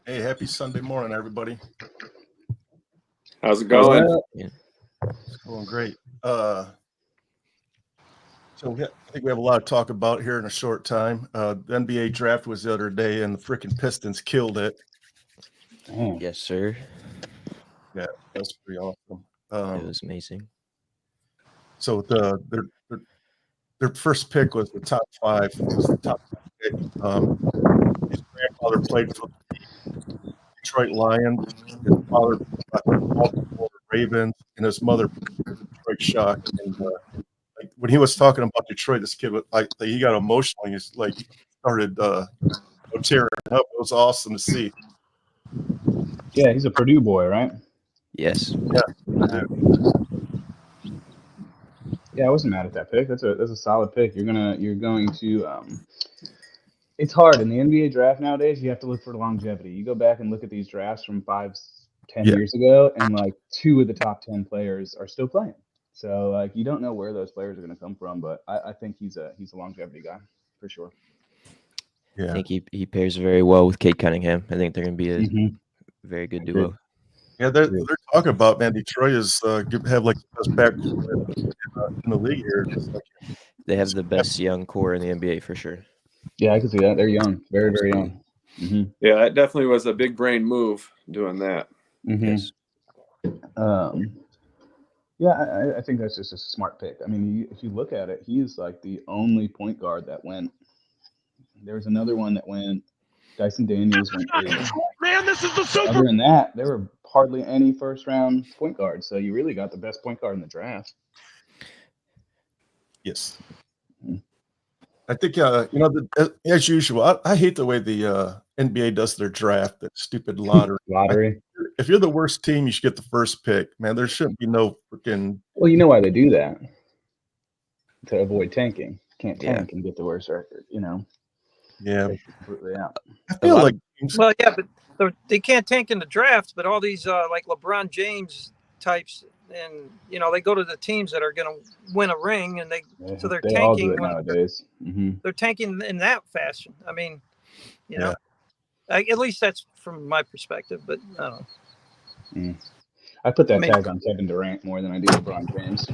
Hey, happy Sunday morning, everybody. How's it going? It's going great. I think we have a lot to talk about here in a short time. The NBA draft was the other day, and the freaking Pistons killed it. Yes, sir. Yeah, that's pretty awesome. It was amazing. So their first pick was the top 5. It was the top pick. His grandfather played for the Detroit Lions. His father played for the Baltimore Ravens, and his mother played for the Detroit Shock. And like when he was talking about Detroit, this kid was like he got emotional. He's like started tearing up. It was awesome to see. Yeah, he's a Purdue boy, right? Yes. Yeah. Yeah, I wasn't mad at that pick. That's a solid pick. You're going to. It's hard in the NBA draft nowadays. You have to look for longevity. You go back and look at these drafts from 5-10 years ago, and like 2 of the top 10 players are still playing. So like you don't know where those players are going to come from, but I think he's a longevity guy for sure. Yeah. I think he pairs very well with Cade Cunningham. I think they're going to be a very good duo. Yeah, they're talking about, man, Detroit is have like the best backcourt in the league here. They have the best young core in the NBA for sure. Yeah, I can see that. They're young, very, very young. Mm-hmm. Yeah, that definitely was a big brain move doing that. Mm-hmm. Yes. Yeah, I think that's just a smart pick. I mean, if you look at it, he is like the only point guard that went. There was another one that went. Dyson Daniels went 8. Man, this is the super. Other than that, there were hardly any first-round point guards. So you really got the best point guard in the draft. Yes. I think, as usual, I hate the way the NBA does their draft, that stupid lottery. If you're the worst team, you should get the first pick. Man, there shouldn't be no freaking. Well, you know why they do that? To avoid tanking. Can't tank and get the worst record, Yeah. Completely out. I feel like. Well, yeah, but they can't tank in the draft, but all these like LeBron James types, and they go to the teams that are going to win a ring, and so they're tanking all do it nowadays. Mm-hmm. They're tanking in that fashion. I mean, at least that's from my perspective, but I don't know. I put that tag on Kevin Durant more than I do LeBron James.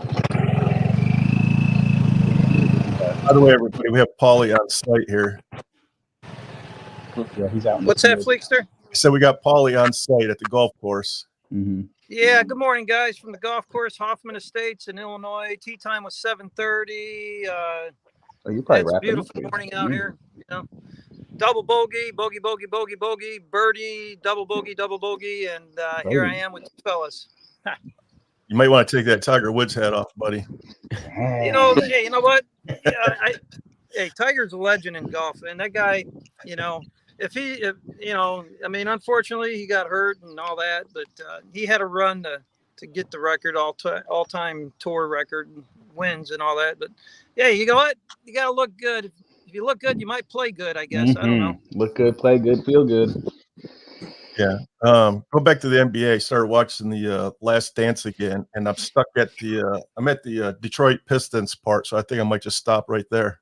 By the way, everybody, we have Paulie on site here. Yeah, he's out. What's that, Fleekster? So we got Paulie on site at the golf course. Mm-hmm. Yeah, good morning, guys, from the golf course, Hoffman Estates in Illinois. Tee time was 7:30. You're probably it's a beautiful morning out here. Double bogey, bogey, bogey, bogey, bogey, birdie, double bogey, and here I am with the fellas. You might want to take that Tiger Woods hat off, buddy. Hey, you know what? Hey, Tiger's a legend in golf, and that guy, unfortunately he got hurt and all that, but he had a run to get the record, all-time tour record wins and all that. But yeah, you know what? You got to look good. If you look good, you might play good, I guess. I don't know. Look good, play good, feel good. Yeah. Go back to the NBA. Started watching the Last Dance again, and I'm stuck at I'm at the Detroit Pistons part, so I think I might just stop right there.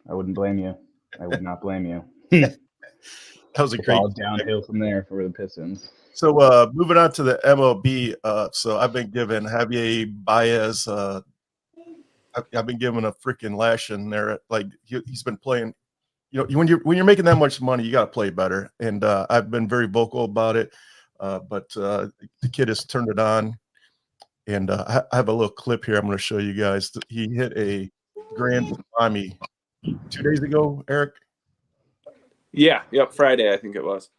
I wouldn't blame you. I would not blame you. That was a great all downhill from there for the Pistons. So moving on to the MLB. So I've been giving Javier Baez. I've been giving a freaking lashing there. Like he's been playing. When you're making that much money, you got to play better. And I've been very vocal about it. But the kid has turned it on. And I have a little clip here I'm going to show you guys. He hit a grand slam 2 days ago, Eric. Yeah. Yep. Friday, I think it was.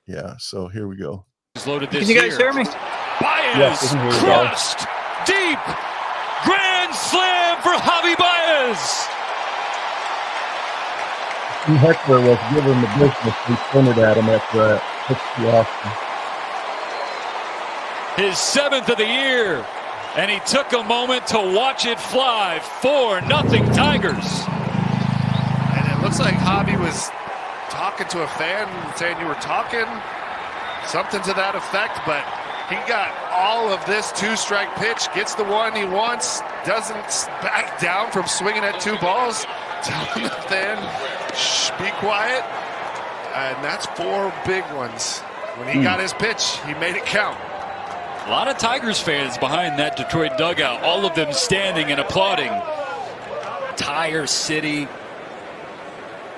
Yeah. So here we go. Can you guys hear me? Baez crossed deep. Grand slam for Javi Baez. Heckler was giving the business. He pointed at him after that. That's awesome. His 7th of the year, and he took a moment to watch it fly. 4-0 Tigers. And it looks like Javi was talking to a fan, saying you were talking, something to that effect, but he got all of this 2-strike pitch, gets the one he wants, doesn't back down from swinging at 2 balls, telling the fan, shh, be quiet, and that's 4 big ones. when he got his pitch, he made it count. A lot of Tigers fans behind that Detroit dugout, all of them standing and applauding. Tire City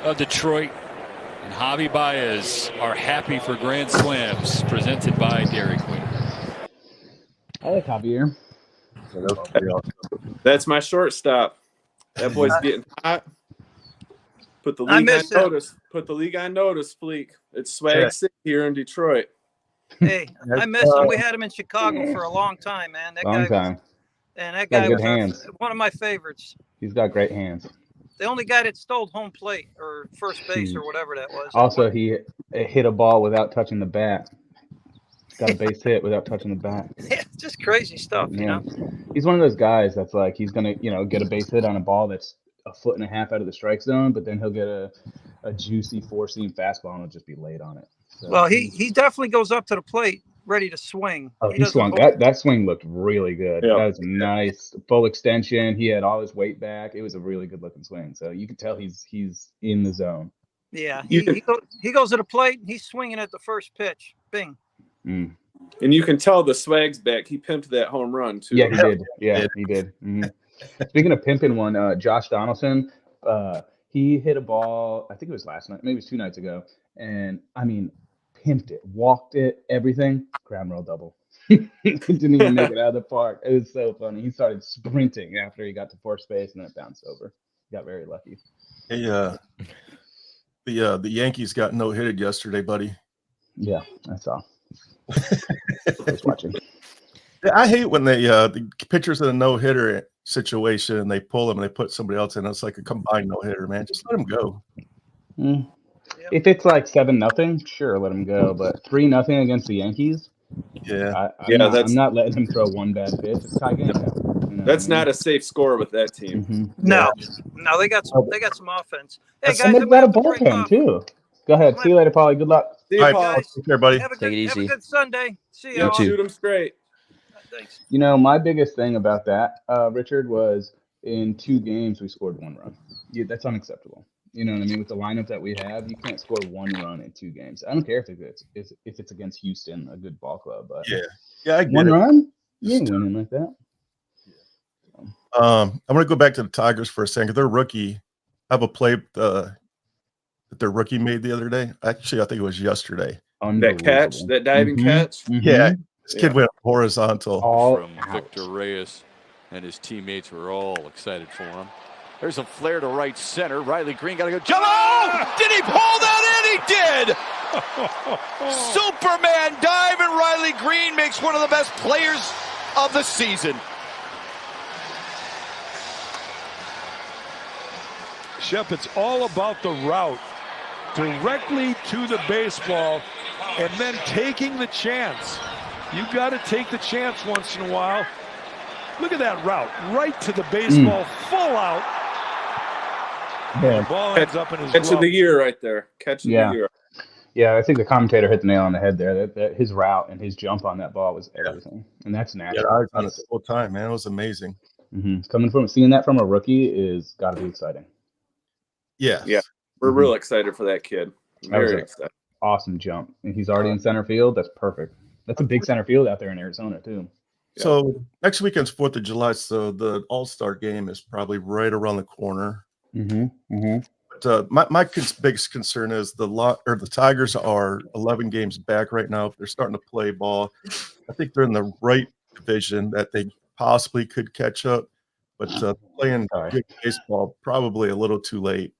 of Detroit and Javi Baez are happy for Grand Slams presented by Dairy Queen. I like Javier. That's my shortstop. That boy's getting hot. Put the I league on miss him. notice. Put the league on notice, Fleek. It's Swag City here in Detroit. Hey, I miss him. We had him in Chicago for a long time, man. That Long guy time. and that Got guy good was hands. one of my favorites. He's got great hands. The only guy that stole home plate or first base or whatever that was. Also, he hit a ball without touching the bat. Got a base hit without touching the bat. Yeah, just crazy stuff, you know. He's one of those guys that's like he's gonna, get a base hit on a ball that's a foot and a half out of the strike zone, but then he'll get a juicy four-seam fastball and it'll just be laid on it. So, Well, he definitely goes up to the plate ready to swing. Oh, he swung. That swing looked really good. Yeah. That was a nice full extension. He had all his weight back. It was a really good looking swing. So you can tell he's in the zone. Yeah, he goes to the plate. He's swinging at the first pitch. Bing. Mm. And you can tell the Swag's back. He pimped that home run, too. Yeah, he did. Yeah, he did. Mm-hmm. Speaking of pimping one, Josh Donaldson, he hit a ball, I think it was last night, maybe it was 2 nights ago. And, I mean, pimped it, walked it, everything, ground roll double. Didn't even make it out of the park. It was so funny. He started sprinting after he got to fourth base and then it bounced over. Got very lucky. Hey, the Yankees got no-hitted yesterday, buddy. Yeah, I saw. I was watching. I hate when the pitchers in a no-hitter situation and they pull them and they put somebody else in. It's like a combined no-hitter, man. Just let them go. Mm. If it's like 7-0, sure, let him go. But 3-0 against the Yankees, yeah, I'm not letting him throw one bad pitch. It's tie game. That's not a safe score with that team. Mm-hmm. No, they got some offense. Hey guys, And they've got a bullpen too. Go ahead. See you later, Paulie. Good luck. See you, All Paul. right, take care, buddy. Have a Take it easy. good Sunday. See you Yeah, all. shoot him straight. Thanks. My biggest thing about that, Richard, was in 2 games we scored 1 run. Yeah, that's unacceptable. You know what I mean? With the lineup that we have, you can't score 1 run in 2 games. I don't care if it's against Houston, a good ball club, but Yeah, I get 1 it. run, you ain't winning like that. I'm going to go back to the Tigers for a second. Their rookie, I have a play that their rookie made the other day. Actually, I think it was yesterday. That catch, that diving catch. Mhm. Yeah, this kid went horizontal. All from Victor Reyes, and his teammates were all excited for him. There's a flare to right center. Riley Green got to go. Jello! Did he pull that in? He did! Superman dive, and Riley Green makes one of the best players of the season. Shep, it's all about the route. Directly to the baseball and then taking the chance. You got to take the chance once in a while. Look at that route. Right to the baseball, full out. Yeah. The ball ends up in his Catch of glove. the year right there. Catch of the year. Yeah, I think the commentator hit the nail on the head there. That his route and his jump on that ball was everything, and that's natural. Yeah, I was on it the whole time, man. It was amazing. Mm-hmm. Seeing that from a rookie is got to be exciting. Yeah. We're real excited for that kid. Very excited. Awesome jump, and he's already in center field. That's perfect. That's a big center field out there in Arizona too. So next weekend's 4th of July, so the All-Star game is probably right around the corner. But my biggest concern is the Tigers are 11 games back right now. They're starting to play ball. I think they're in the right division that they possibly could catch up, but playing good baseball probably a little too late,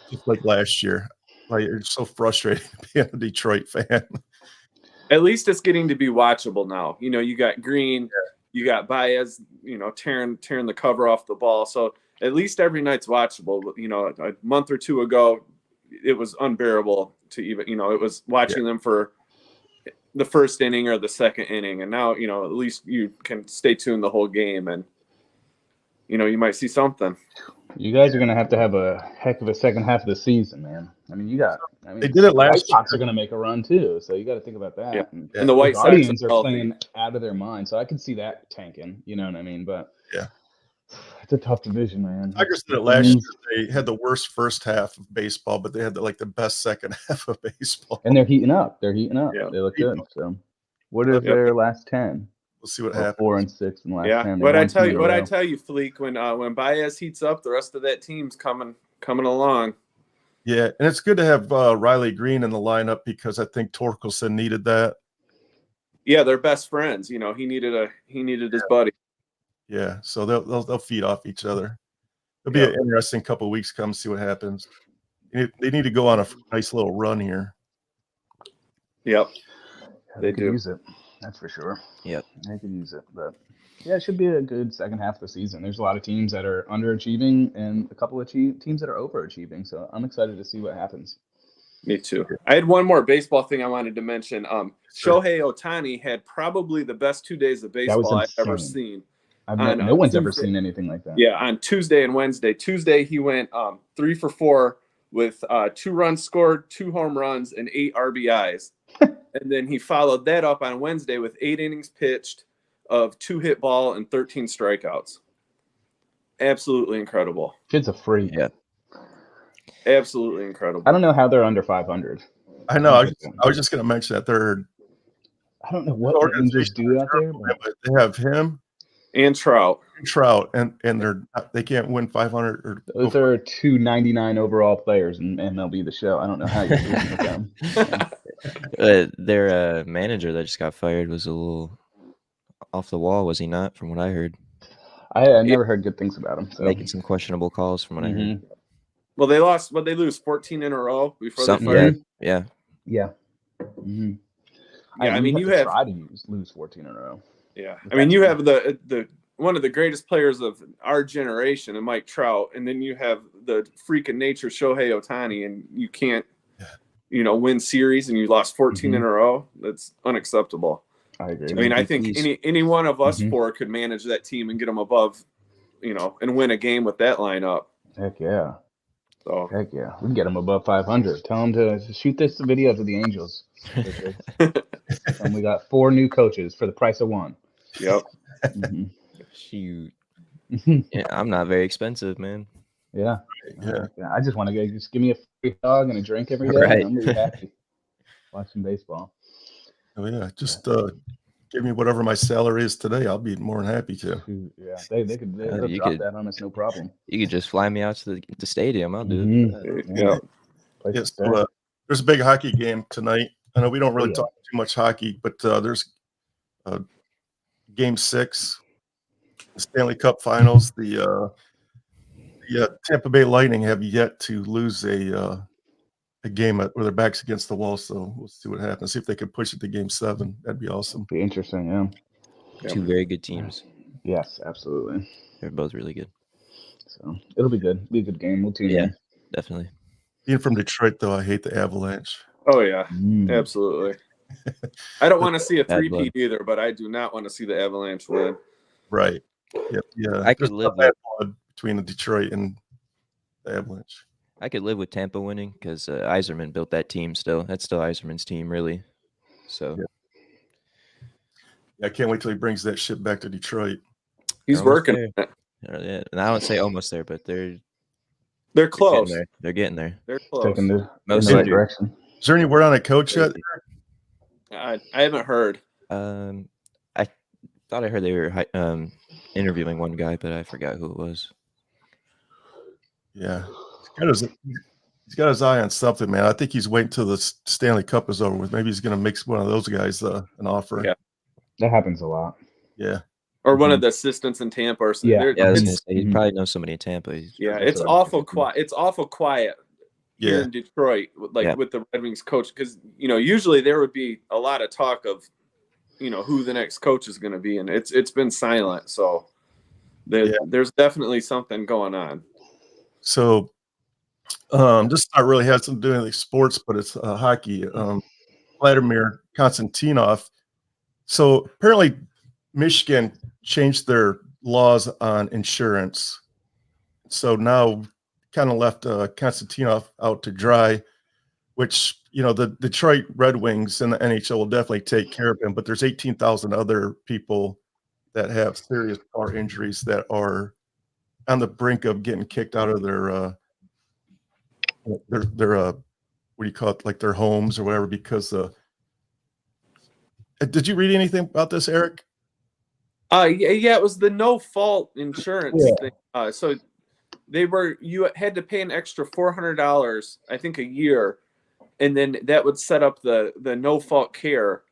just like last year. Like, it's so frustrating being a Detroit fan. At least it's getting to be watchable now. You got Green, you got Baez, tearing the cover off the ball. So at least every night's watchable. A month or 2 ago, it was unbearable to even, it was watching them for the first inning or the second inning. And now, at least you can stay tuned the whole game and, you might see something. You guys are going to have a heck of a second half of the season, man. They did it last White Sox year. are going to make a run too, so you got to think about that. Yeah. And And the White Sox Guardians are healthy. playing out of their mind, so I could see that tanking. You know what I mean? But Yeah. It's a tough division, man. Tigers did it last year. They had the worst first half of baseball, but they had the best second half of baseball. And they're heating up. They're heating up. Yeah. They look good. So, what are Yep. their last 10? We'll see what Or happens. 4 and 6 in the last Yeah. 10. They What I won tell 2 you, in a row. Fleek, when Baez heats up, the rest of that team's coming along. Yeah, and it's good to have Riley Green in the lineup because I think Torkelson needed that. Yeah, they're best friends. He needed his buddy. Yeah, so they'll feed off each other. It'll be an interesting couple of weeks. Come see what happens. They need to go on a nice little run here. Yep, They could do. use it. That's for sure. Yep. They could use it. But yeah, it should be a good second half of the season. There's a lot of teams that are underachieving and a couple of teams that are overachieving. So I'm excited to see what happens. Me too. I had one more baseball thing I wanted to mention. Sure. Shohei Ohtani had probably the best 2 days of baseball I've ever seen. No one's ever seen anything like that. Yeah, on Tuesday and Wednesday. Tuesday, he went 3 for 4 with 2 runs scored, 2 home runs, and 8 RBIs. And then he followed that up on Wednesday with 8 innings pitched of 2 hit ball and 13 strikeouts. Absolutely incredible. Kid's a freak. Yeah. Absolutely incredible. I don't know how they're under 500. I know. I was just going to mention that I don't know what the Angels do out there. But they have him and Trout, and they can't win 500. Or those are 299 overall players, and they'll be the show. I don't know how you're doing with them. Their manager that just got fired was a little off the wall, was he not? From what I heard, I never heard good things about him. So. Making some questionable calls, from what I heard. Well, they lost. But they lose 14 in a row before they Something, fired. yeah. Mm-hmm. Yeah, I mean, you have try to lose 14 in a row. Yeah, I mean, you have the one of the greatest players of our generation, and Mike Trout, and then you have the freak of nature Shohei Ohtani, and you can't, win series, and you lost 14 in a row. That's unacceptable. I agree. I mean, I think any one of us four could manage that team and get them above, and win a game with that lineup. Heck yeah. So heck yeah, we can get them above 500. Tell them to shoot this video to the Angels. And we got 4 new coaches for the price of 1. Yep. Shoot. Yeah, I'm not very expensive, man. Yeah. I just want to just give me a free dog and a drink every day. Right. And I'm really happy watching baseball. Oh yeah, just give me whatever my salary is today. I'll be more than happy to. Yeah, they could drop that on us, no problem. You could just fly me out to the stadium. I'll do it. Yeah. Yes, there's a big hockey game tonight. I know we don't really talk too much hockey, but there's Game 6, the Stanley Cup Finals. The Tampa Bay Lightning have yet to lose a game where their back's against the wall. So we'll see what happens. See if they can push it to Game 7. That'd be awesome. Be interesting, yeah. 2 very good teams. Yes, absolutely. They're both really good. So it'll be good. It'll be a good game. We'll tune in. Definitely. Being from Detroit, though, I hate the Avalanche. Oh yeah, absolutely. I don't want to see a three-peat either, but I do not want to see the Avalanche win. Right. Yeah. I could live with between the Detroit and the Avalanche. I could live with Tampa winning because Yzerman built that team. That's still Yzerman's team, really. So I can't wait till he brings that shit back to Detroit. He's working. Yeah, and I don't say almost there, but they're close. They're getting there. They're close. Taking the direction. Is there any word on a coach yet? I haven't heard. I thought I heard they were interviewing one guy, but I forgot who it was. Yeah, he's got his eye on something, man. I think he's waiting till the Stanley Cup is over with. Maybe he's going to make one of those guys an offer. Yeah, that happens a lot. Yeah, or one of the assistants in Tampa or something. I was gonna say, he probably knows somebody in Tampa. It's awful quiet. It's awful quiet. Here in Detroit, with the Red Wings coach, because usually there would be a lot of talk of who the next coach is going to be, and it's been silent. So there's definitely something going on. So this not really has something to do with sports, but it's hockey. Vladimir Konstantinov. So apparently Michigan changed their laws on insurance. So now kind of left Konstantinov out to dry, which, the Detroit Red Wings and the NHL will definitely take care of him. But there's 18,000 other people that have serious car injuries that are on the brink of getting kicked out of their what do you call it, like their homes or whatever, because did you read anything about this, Eric? Yeah, it was the no fault insurance thing. So you had to pay an extra $400, I think, a year, and then that would set up the no fault care.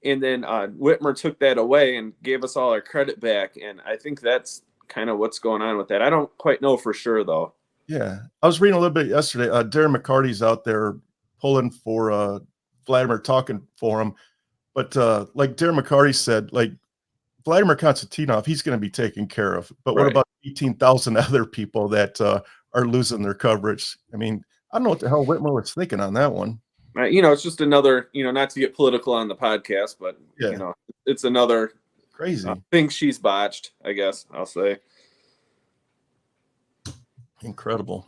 And then Whitmer took that away and gave us all our credit back. And I think that's kind of what's going on with that. I don't quite know for sure, though. Yeah, I was reading a little bit yesterday. Darren McCarty's out there pulling for Vladimir, talking for him. But like Darren McCarty said, like Vladimir Konstantinov, he's going to be taken care of. But what about 18,000 other people that are losing their coverage? I mean, I don't know what the hell Whitmer was thinking on that one. It's just another, not to get political on the podcast, but, it's another crazy thing she's botched, I guess I'll say. Incredible.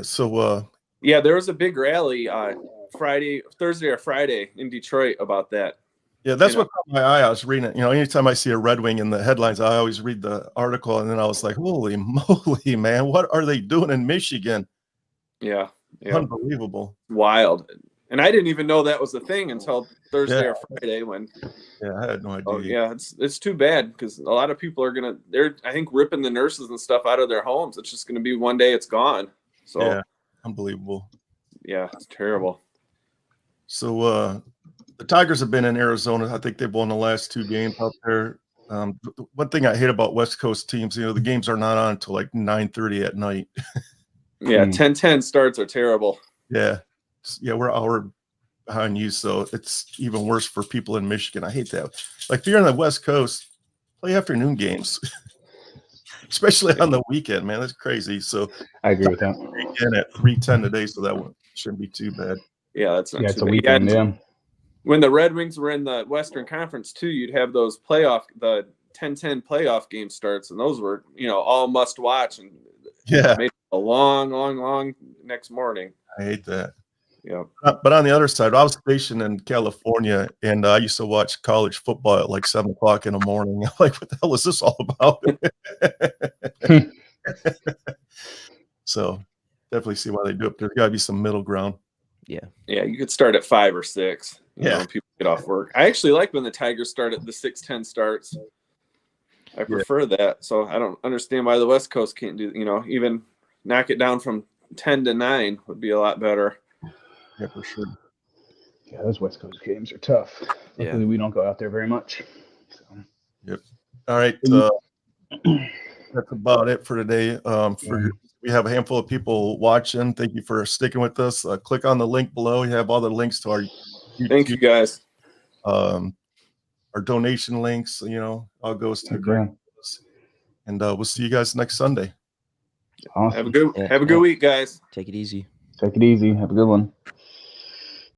So there was a big rally Thursday or Friday in Detroit about that. Yeah, that's what caught my eye. I was reading it. Anytime I see a Red Wing in the headlines, I always read the article, and then I was like, holy moly, man, what are they doing in Michigan? Yeah. Unbelievable. Wild. And I didn't even know that was a thing until Thursday or Friday when. Yeah, I had no idea. Oh, yeah, it's too bad because a lot of people are they're I think ripping the nurses and stuff out of their homes. It's just gonna be one day it's gone. So yeah, unbelievable. Yeah, it's terrible. So the Tigers have been in Arizona. I think they've won the last 2 games out there. One thing I hate about West Coast teams, the games are not on until like 9:30 at night. Yeah, 10:10 starts are terrible. Yeah, we're an hour behind you, so it's even worse for people in Michigan. I hate that. Like if you're on the West Coast, play afternoon games, especially on the weekend, man. That's crazy. So I agree with that. Again at 3:10 today, so that one shouldn't be too bad. Yeah, that's not it's too a bad. weekend. Yeah. When the Red Wings were in the Western Conference too, you'd have those the 10-10 playoff game starts, and those were all must watch, and made a long next morning. I hate that. Yeah. But on the other side, I was stationed in California, and I used to watch college football at like 7 o'clock in the morning. Like, what the hell is this all about? So definitely see why they do it. There's got to be some middle ground. Yeah. Yeah, you could start at 5 or 6. When people get off work. I actually like when the Tigers start at the 6:10 starts. I prefer that. So I don't understand why the West Coast can't do. Even knock it down from 10 to 9 would be a lot better. Yeah, for sure. Yeah, those West Coast games are tough. Luckily, we don't go out there very much. So. Yep. All right. That's about it for today. We have a handful of people watching. Thank you for sticking with us. Click on the link below. You have all the links to our YouTube. Thank you, guys. Our donation links, all goes to great. And we'll see you guys next Sunday. Awesome. Have a good week, guys. Take it easy. Take it easy. Have a good one.